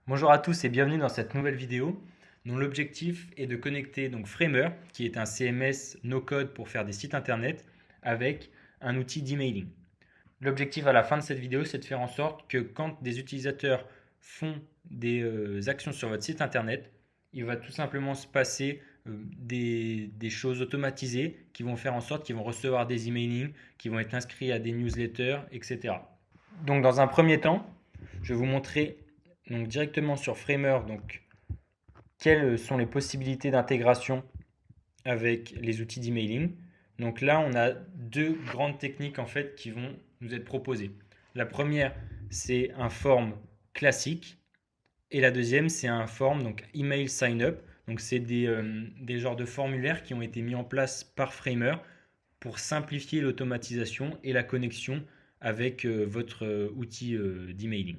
Bonjour à tous et bienvenue dans cette nouvelle vidéo dont l'objectif est de connecter donc Framer, qui est un CMS no-code pour faire des sites internet, avec un outil d'emailing. L'objectif à la fin de cette vidéo, c'est de faire en sorte que quand des utilisateurs font des actions sur votre site internet, il va tout simplement se passer des choses automatisées qui vont faire en sorte qu'ils vont recevoir des emailings, qui vont être inscrits à des newsletters, etc. Donc dans un premier temps, je vais vous montrer donc directement sur Framer donc quelles sont les possibilités d'intégration avec les outils d'emailing. Donc là, on a deux grandes techniques en fait qui vont nous être proposées. La première, c'est un form classique et la deuxième, c'est un form donc email sign up. Donc c'est des genres de formulaires qui ont été mis en place par Framer pour simplifier l'automatisation et la connexion avec votre outil d'emailing.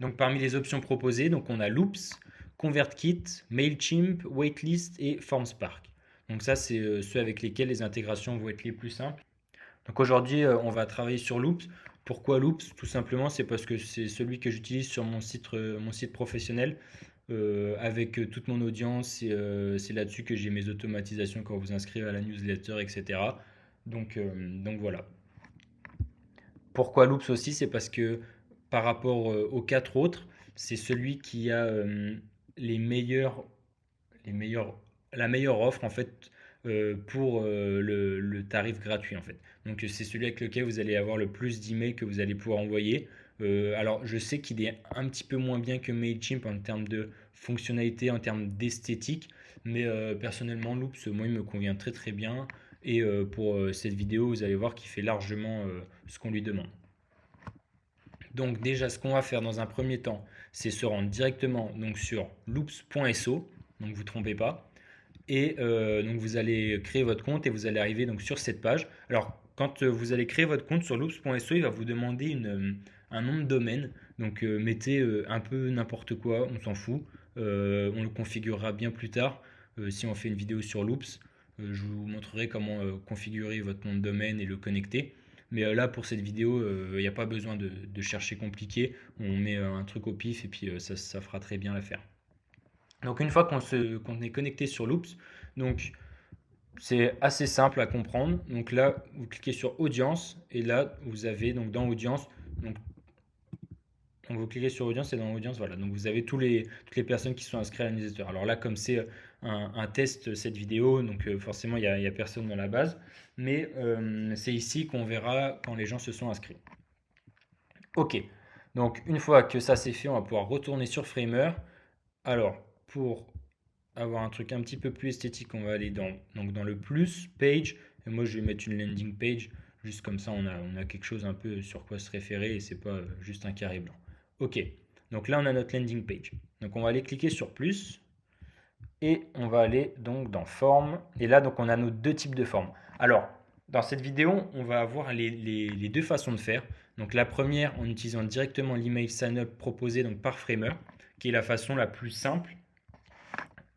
Donc parmi les options proposées, donc on a Loops, ConvertKit, Mailchimp, Waitlist et FormSpark. Donc ça, c'est ceux avec lesquels les intégrations vont être les plus simples. Donc aujourd'hui, on va travailler sur Loops. Pourquoi Loops? Tout simplement, c'est parce que c'est celui que j'utilise sur mon site professionnel avec toute mon audience. Et, c'est là-dessus que j'ai mes automatisations quand vous inscrivez à la newsletter, etc. Donc voilà. Pourquoi Loops aussi? C'est parce que par rapport aux quatre autres, c'est celui qui a les meilleurs, les meilleurs, la meilleure offre en fait pour le tarif gratuit en fait. Donc c'est celui avec lequel vous allez avoir le plus d'emails que vous allez pouvoir envoyer. Alors je sais qu'il est un petit peu moins bien que Mailchimp en termes de fonctionnalité, en termes d'esthétique, mais personnellement Loops, moi il me convient très très bien. Et pour cette vidéo, vous allez voir qu'il fait largement ce qu'on lui demande. Donc déjà, ce qu'on va faire dans un premier temps, c'est se rendre directement donc, sur loops.so, donc vous ne vous trompez pas, et donc vous allez créer votre compte et vous allez arriver donc, sur cette page. Alors quand vous allez créer votre compte sur loops.so, il va vous demander un nom de domaine, donc mettez un peu n'importe quoi, on s'en fout. On le configurera bien plus tard si on fait une vidéo sur loops. Je vous montrerai comment configurer votre nom de domaine et le connecter. Mais là, pour cette vidéo, il n'y a pas besoin de chercher compliqué. On met un truc au pif et puis ça fera très bien l'affaire. Donc une fois qu'on est connecté sur Loops, donc c'est assez simple à comprendre. Donc là, vous cliquez sur Audience et là, vous avez donc dans Audience, donc vous cliquez sur Audience et dans Audience, voilà. Donc vous avez toutes les personnes qui sont inscrites à la newsletter. Alors là, comme c'est un test cette vidéo, donc forcément il n'y a personne dans la base, mais c'est ici qu'on verra quand les gens se sont inscrits. Ok, donc une fois que ça c'est fait, on va pouvoir retourner sur Framer. Alors, pour avoir un truc un petit peu plus esthétique, on va aller donc dans le plus, page. Et moi, je vais mettre une landing page. Juste comme ça, on a quelque chose un peu sur quoi se référer et c'est pas juste un carré blanc. Ok, donc là, on a notre landing page. Donc, on va aller cliquer sur plus et on va aller donc dans forme. Et là, donc, on a nos deux types de formes. Alors, dans cette vidéo, on va avoir les deux façons de faire. Donc, la première, en utilisant directement l'email sign-up proposé donc, par Framer, qui est la façon la plus simple,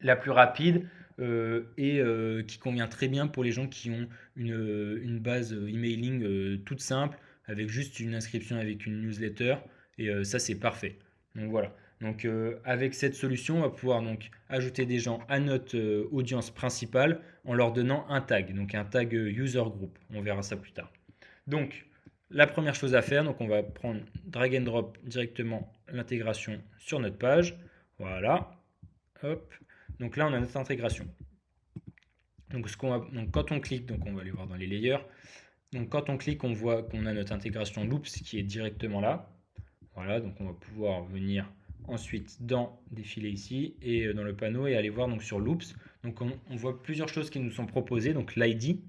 la plus rapide et qui convient très bien pour les gens qui ont une base emailing toute simple avec juste une inscription avec une newsletter et ça c'est parfait. Donc voilà. Donc avec cette solution, on va pouvoir donc ajouter des gens à notre audience principale en leur donnant un tag, donc un tag user group. On verra ça plus tard. Donc la première chose à faire, donc on va prendre drag and drop directement l'intégration sur notre page. Voilà. Hop. Donc là, on a notre intégration. Donc, quand on clique, donc on va aller voir dans les layers. Donc quand on clique, on voit qu'on a notre intégration Loops qui est directement là. Voilà, donc on va pouvoir venir ensuite dans défiler ici et dans le panneau et aller voir donc sur Loops. Donc on voit plusieurs choses qui nous sont proposées. Donc l'ID,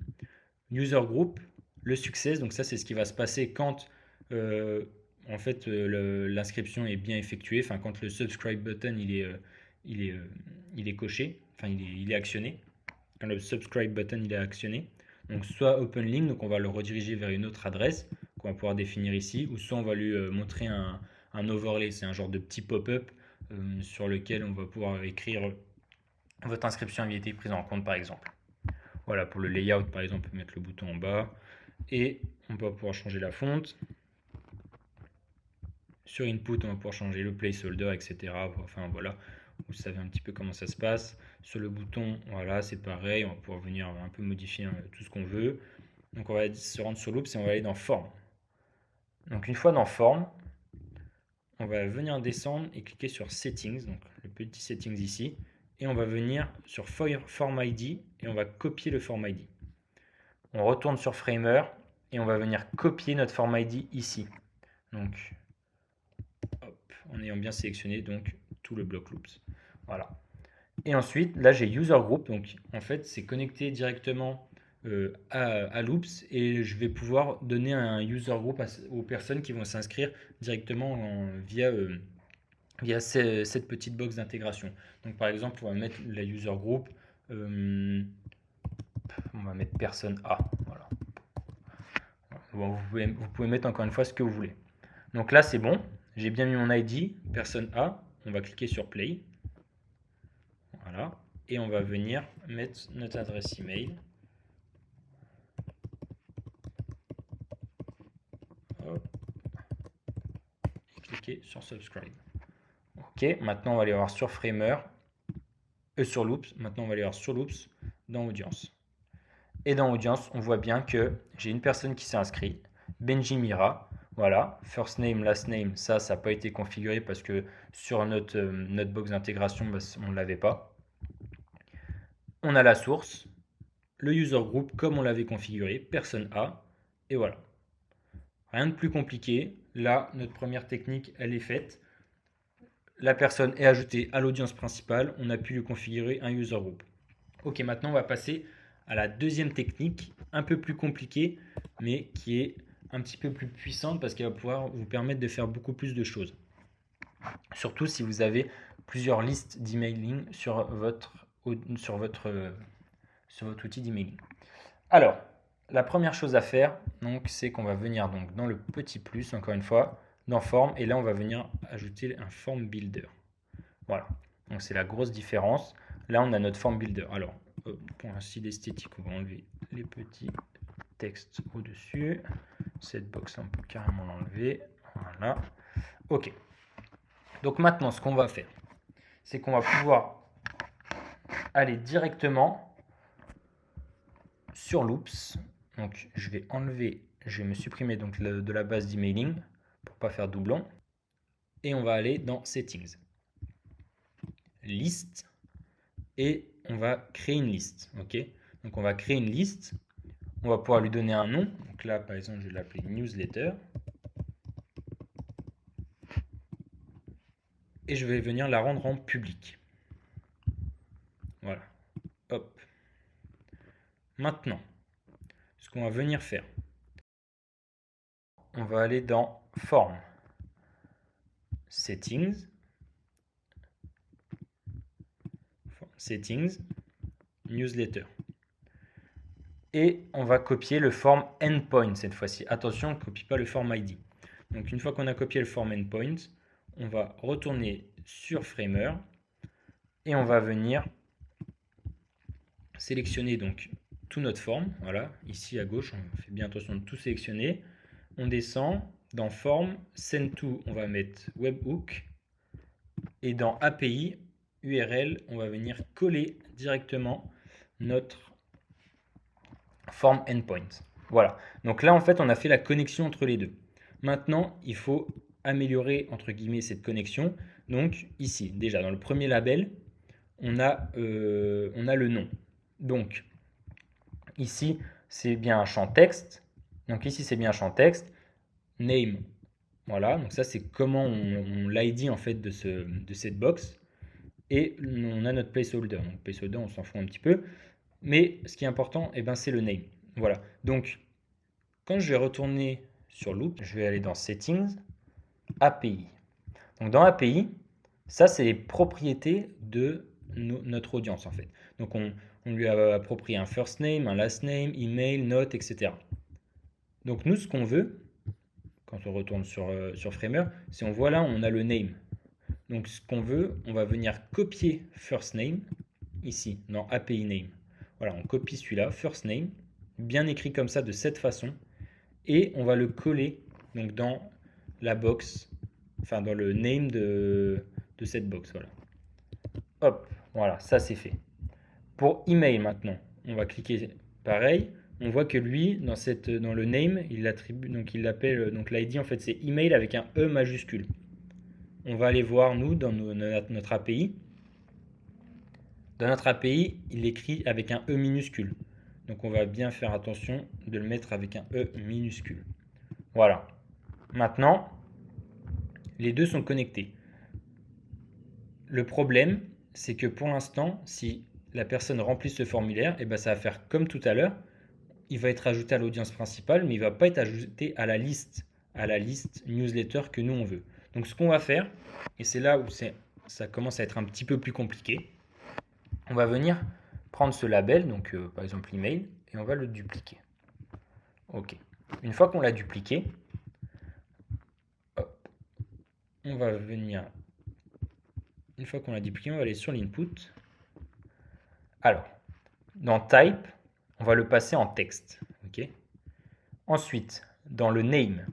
User Group, le success. Donc ça, c'est ce qui va se passer quand en fait l'inscription est bien effectuée. Enfin, quand le subscribe button il est, il est coché, enfin il est actionné. Quand le subscribe button il est actionné. Donc soit open link, donc on va le rediriger vers une autre adresse qu'on va pouvoir définir ici, ou soit on va lui montrer un overlay, c'est un genre de petit pop-up sur lequel on va pouvoir écrire votre inscription a été prise en compte par exemple. Voilà, pour le layout par exemple, on peut mettre le bouton en bas et on va pouvoir changer la fonte. Sur input, on va pouvoir changer le placeholder, etc. Enfin voilà, vous savez un petit peu comment ça se passe. Sur le bouton, voilà, c'est pareil, on va pouvoir venir un peu modifier tout ce qu'on veut. Donc on va se rendre sur Loops et on va aller dans Form. Donc une fois dans Form, on va venir descendre et cliquer sur Settings, donc le petit Settings ici, et on va venir sur Form ID et on va copier le Form ID. On retourne sur Framer et on va venir copier notre Form ID ici. Donc, hop, en ayant bien sélectionné donc tout le bloc Loops. Voilà. Et ensuite, là j'ai User Group, donc en fait c'est connecté directement à Loops et je vais pouvoir donner un User Group aux personnes qui vont s'inscrire directement via cette petite box d'intégration. Donc par exemple, on va mettre la User Group, on va mettre personne A. Voilà. Bon, vous pouvez mettre encore une fois ce que vous voulez. Donc là c'est bon, j'ai bien mis mon ID, personne A, on va cliquer sur Play. Voilà. Et on va venir mettre notre adresse email. Hop. Et cliquer sur Subscribe. Ok, maintenant on va aller voir sur Framer, sur Loops. Maintenant on va aller voir sur Loops dans Audience. Et dans Audience, on voit bien que j'ai une personne qui s'est inscrite, Benji Mira. Voilà, first name, last name, ça n'a pas été configuré parce que sur notre box d'intégration, on ne l'avait pas. On a la source, le user group comme on l'avait configuré, personne A, et voilà. Rien de plus compliqué. Là, notre première technique, elle est faite. La personne est ajoutée à l'audience principale. On a pu lui configurer un user group. Ok, maintenant on va passer à la deuxième technique, un peu plus compliquée, mais qui est un petit peu plus puissante parce qu'elle va pouvoir vous permettre de faire beaucoup plus de choses. Surtout si vous avez plusieurs listes d'emailing sur votre outil d'emailing. Alors, la première chose à faire, c'est qu'on va venir donc, dans le petit plus, encore une fois, dans Form, et là on va venir ajouter un Form Builder. Voilà, donc c'est la grosse différence. Là on a notre Form Builder. Alors, pour un style esthétique, on va enlever les petits textes au-dessus. Cette box là on peut carrément l'enlever. Voilà, ok. Donc maintenant ce qu'on va faire, c'est qu'on va pouvoir aller directement sur Loops. Donc je vais me supprimer donc de la base d'emailing pour pas faire doublon. Et on va aller dans Settings, Liste, et on va créer une liste. Ok, donc on va créer une liste. On va pouvoir lui donner un nom. Donc là, par exemple, je vais l'appeler Newsletter. Et je vais venir la rendre en public. Voilà. Hop. Maintenant, ce qu'on va venir faire, on va aller dans Form, Settings, Newsletter. Et on va copier le form endpoint cette fois-ci. Attention, on ne copie pas le form ID. Donc une fois qu'on a copié le form endpoint, on va retourner sur Framer et on va venir sélectionner donc tout notre form. Voilà, ici à gauche, on fait bien attention de tout sélectionner. On descend dans Form, Send to, on va mettre Webhook. Et dans API, URL, on va venir coller directement notre form endpoint. Voilà. Donc là, en fait, on a fait la connexion entre les deux. Maintenant, il faut améliorer, entre guillemets, cette connexion. Donc ici, déjà, dans le premier label, on a le nom. Donc, ici, c'est bien un champ texte. Donc ici, c'est bien un champ texte. Name. Voilà. Donc ça, c'est comment on l'ID, en fait, de cette box. Et on a notre placeholder. Donc placeholder, on s'en fout un petit peu. Mais ce qui est important, c'est le name. Voilà. Donc, quand je vais retourner sur Loop, je vais aller dans Settings, API. Donc, dans API, ça, c'est les propriétés de notre audience, en fait. Donc, on lui a approprié un first name, un last name, email, note, etc. Donc, nous, ce qu'on veut, quand on retourne sur Framer, c'est on voit là, on a le name. Donc, ce qu'on veut, on va venir copier first name, ici, dans API name. Voilà, on copie celui-là, first name, bien écrit comme ça, de cette façon, et on va le coller donc dans la box enfin dans le name de cette box. Voilà. Hop, voilà, ça c'est fait. Pour email maintenant, on va cliquer pareil. On voit que lui, dans le name, il l'attribue, donc il l'appelle, donc l'ID en fait c'est email avec un E majuscule. On va aller voir nous dans notre API. Dans notre API, il écrit avec un E minuscule. Donc on va bien faire attention de le mettre avec un E minuscule. Voilà. Maintenant, les deux sont connectés. Le problème, c'est que pour l'instant, si la personne remplit ce formulaire, et ben ça va faire comme tout à l'heure. Il va être ajouté à l'audience principale, mais il ne va pas être ajouté à la liste newsletter que nous on veut. Donc ce qu'on va faire, et c'est là où ça commence à être un petit peu plus compliqué, on va venir prendre ce label, donc par exemple l'email, et on va le dupliquer. Ok. Une fois qu'on l'a dupliqué, hop, on va venir. Une fois qu'on l'a dupliqué, on va aller sur l'input. Alors, dans type, on va le passer en texte. Ok. Ensuite, dans le name,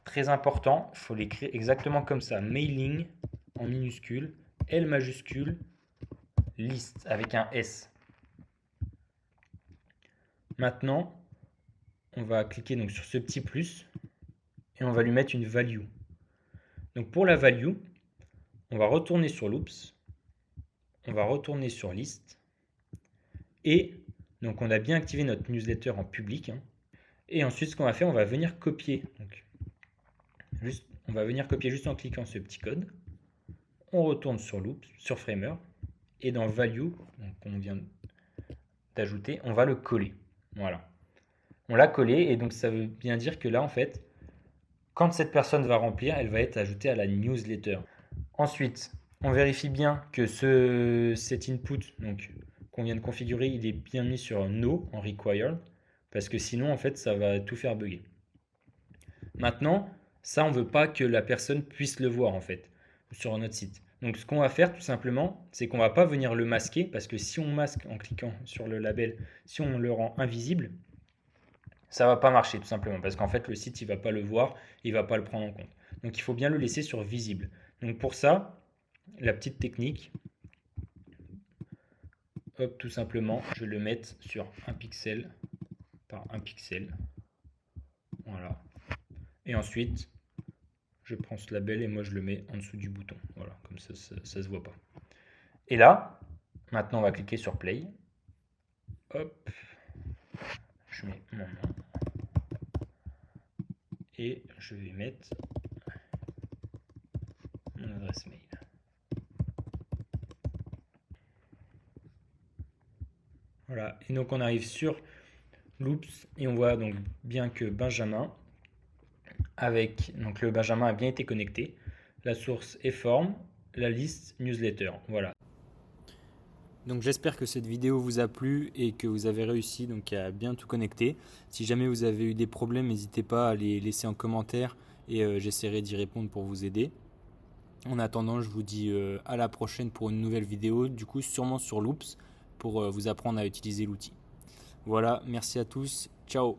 très important, il faut l'écrire exactement comme ça. Mailing en minuscule, L majuscule, list avec un S. Maintenant, on va cliquer donc sur ce petit plus et on va lui mettre une value. Donc pour la value, on va retourner sur loops, on va retourner sur list et donc on a bien activé notre newsletter en public. Et ensuite, ce qu'on va faire, on va venir copier. Donc, on va venir copier juste en cliquant ce petit code. On retourne sur loops, sur framer et dans value, qu'on vient d'ajouter, on va le coller. Voilà. On l'a collé et donc ça veut bien dire que là, en fait, quand cette personne va remplir, elle va être ajoutée à la newsletter. Ensuite, on vérifie bien que cet input qu'on vient de configurer, il est bien mis sur no en required, parce que sinon, en fait, ça va tout faire bugger. Maintenant, ça, on ne veut pas que la personne puisse le voir, en fait, sur notre site. Donc, ce qu'on va faire, tout simplement, c'est qu'on ne va pas venir le masquer, parce que si on masque en cliquant sur le label, si on le rend invisible, ça ne va pas marcher, tout simplement, parce qu'en fait, le site, il ne va pas le voir, il ne va pas le prendre en compte. Donc, il faut bien le laisser sur visible. Donc, pour ça, la petite technique, hop, tout simplement, je vais le mettre sur un pixel par un pixel. Voilà. Et ensuite, je prends ce label et moi je le mets en dessous du bouton. Voilà, comme ça, ça se voit pas. Et là, maintenant on va cliquer sur play. Hop. Je mets mon nom. Et je vais mettre mon adresse mail. Voilà. Et donc on arrive sur Loops et on voit donc bien que Benjamin, donc le Benjamin a bien été connecté. La source est form, la liste newsletter. Voilà. Donc j'espère que cette vidéo vous a plu et que vous avez réussi donc à bien tout connecter. Si jamais vous avez eu des problèmes, n'hésitez pas à les laisser en commentaire et j'essaierai d'y répondre pour vous aider. En attendant, je vous dis à la prochaine pour une nouvelle vidéo, du coup sûrement sur Loops pour vous apprendre à utiliser l'outil. Voilà, merci à tous, ciao.